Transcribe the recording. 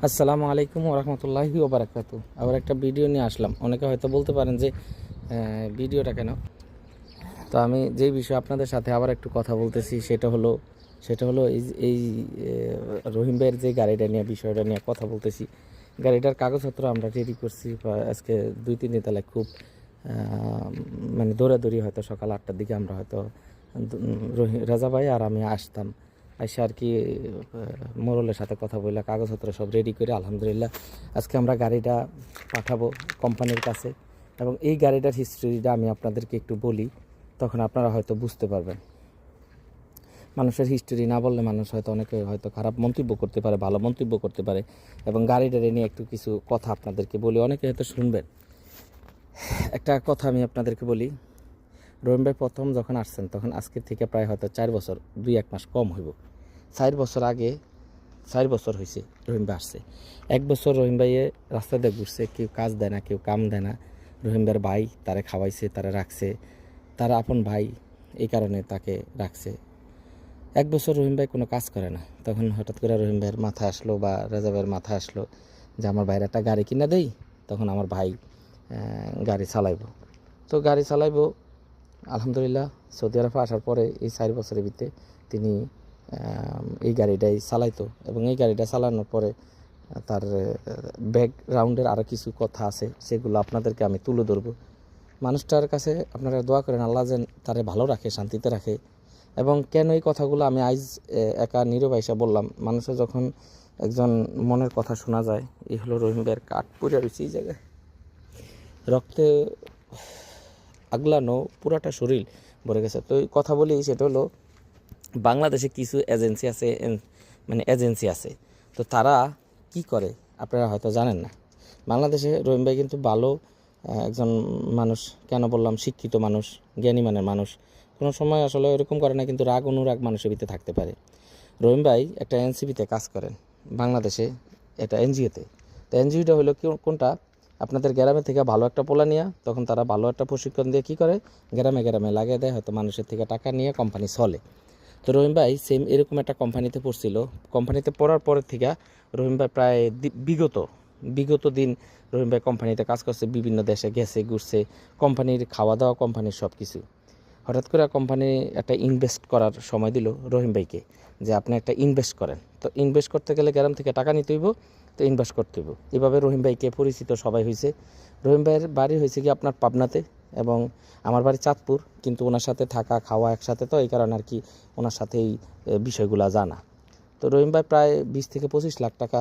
আসসালামু আলাইকুম ওরহমতুল্লাহি ওবারাকাতু। আবার একটা ভিডিও নিয়ে আসলাম। অনেকে হয়তো বলতে পারেন যে ভিডিওটা কেন। তো আমি যেই বিষয়ে আপনাদের সাথে আবার একটু কথা বলতেছি সেটা হলো এই রহিম ভাইয়ের যে গাড়িটা নিয়ে বিষয়টা নিয়ে কথা বলতেছি। গাড়িটার কাগজপত্র আমরা রেডি করছি আজকে 2-3 দিন তাহলে খুব মানে দৌড়াদৌড়ি হয়তো সকাল 8টার দিকে আমরা হয়তো রাজা ভাই আর আমি আসতাম এসে আর কি মোড়লের সাথে কথা বললে কাগজপত্র সব রেডি করে আলহামদুলিল্লাহ আজকে আমরা গাড়িটা পাঠাবো কোম্পানির কাছে। এবং এই গাড়িটার হিস্ট্রিটা আমি আপনাদেরকে একটু বলি, তখন আপনারা হয়তো বুঝতে পারবেন। মানুষের হিস্ট্রি না বললে মানুষ হয়তো অনেকে হয়তো খারাপ মন্তব্য করতে পারে, ভালো মন্তব্য করতে পারে। এবং গাড়িটারে নিয়ে একটু কিছু কথা আপনাদেরকে বলি, অনেকে হয়তো শুনবেন। একটা কথা আমি আপনাদেরকে বলি, রহিম ভাই প্রথম যখন আসছেন তখন আজকের থেকে প্রায় হয়তো 4 বছর 2-1 মাস কম হইব। 4 বছর আগে 4 বছর হয়েছে রহিম ভাই আসছে। 1 বছর রহিম ভাইয়ে রাস্তা দিয়ে ঘুরছে, কেউ কাজ দেয় না, কেউ কাম দেয় না। রহিম ভাইয়ের ভাই তারে খাওয়াইছে, তারা রাখছে, তারা আপন ভাই, এই কারণে তাকে রাখছে। 1 বছর রহিম ভাই কোনো কাজ করে না, তখন হঠাৎ করে রহিম ভাইয়ের মাথায় আসলো বা রাজা ভাইয়ের মাথায় আসলো যে আমার ভাইয়ের একটা গাড়ি কিনা দেই, তখন আমার ভাই গাড়ি চালাইব। তো গাড়ি চালাইব আলহামদুলিল্লাহ। সৌদি আরবে আসার পরে এই 4 বছরের ভিতরে তিনি এই গাড়িটাই চালাইতো। এবং এই গাড়িটা চালানোর পরে তার ব্যাকগ্রাউন্ডের আরও কিছু কথা আছে, সেগুলো আপনাদেরকে আমি তুলে ধরবো। মানুষটার কাছে আপনারা দোয়া করেন আল্লাহ যেন তারে ভালো রাখে, শান্তিতে রাখে। এবং কেন এই কথাগুলো আমি আজ একা নীরব আইসা বললাম, মানুষের যখন একজন মনের কথা শোনা যায়, এই হলো রহিম ভাইয়ের কাঠ পুড়ে রয়েছে এই জায়গায়, রক্তে আগলানো পুরাটা শরীর ভরে গেছে। তো এই কথা বলি, সেটা হলো বাংলাদেশে কিছু এজেন্সি আছে, মানে এজেন্সি আছে, তো তারা কি করে আপনারা হয়তো জানেন না। বাংলাদেশে রহিম ভাই কিন্তু ভালো একজন মানুষ, কেন বললাম শিক্ষিত মানুষ, জ্ঞানী মানের মানুষ। কোনো সময় আসলে এরকম করে না, কিন্তু রাগ অনুরাগ মানুষের ভিতরে থাকতে পারে। রহিম ভাই একটা এনসিপিতে কাজ করেন বাংলাদেশে, এটা এনজিওতে। তো এনজিওটা হলো কোনটা, আপনাদের গ্রামে থেকে ভালো একটা পোলা নিয়ে তখন তারা ভালো একটা প্রশিক্ষণ দিয়ে কী করে, গ্রামে গ্রামে লাগিয়ে দেয়, হয়তো মানুষের থেকে টাকা নিয়ে কোম্পানি চলে। তো রহিম ভাই সেম এরকম একটা কোম্পানিতে পড়ছিল। কোম্পানিতে পড়ার পরের থেকে রহিম ভাই প্রায় বিগত দিন রহিম ভাই কোম্পানিতে কাজ করছে, বিভিন্ন দেশে গেছে, ঘুরছে, কোম্পানির খাওয়া দাওয়া, কোম্পানির সব কিছু। হঠাৎ করে কোম্পানি একটা ইনভেস্ট করার সময় দিল রহিম ভাইকে, যে আপনি একটা ইনভেস্ট করেন। তো ইনভেস্ট করতে গেলে গ্রাম থেকে টাকা নিতে হইব, তো ইনভেস্ট করতে হইব। এভাবে রহিম ভাইকে পরিচিত সবাই হয়েছে। রহিম ভাইয়ের বাড়ি হয়েছে কি আপনার পাবনাতে, এবং আমার বাড়ি চাঁদপুর, কিন্তু ওনার সাথে থাকা খাওয়া একসাথে, তো এই কারণে আর কি ওনার সাথেই বিষয়গুলো জানা। তো রহিম ভাই প্রায় 20 থেকে 25 লাখ টাকা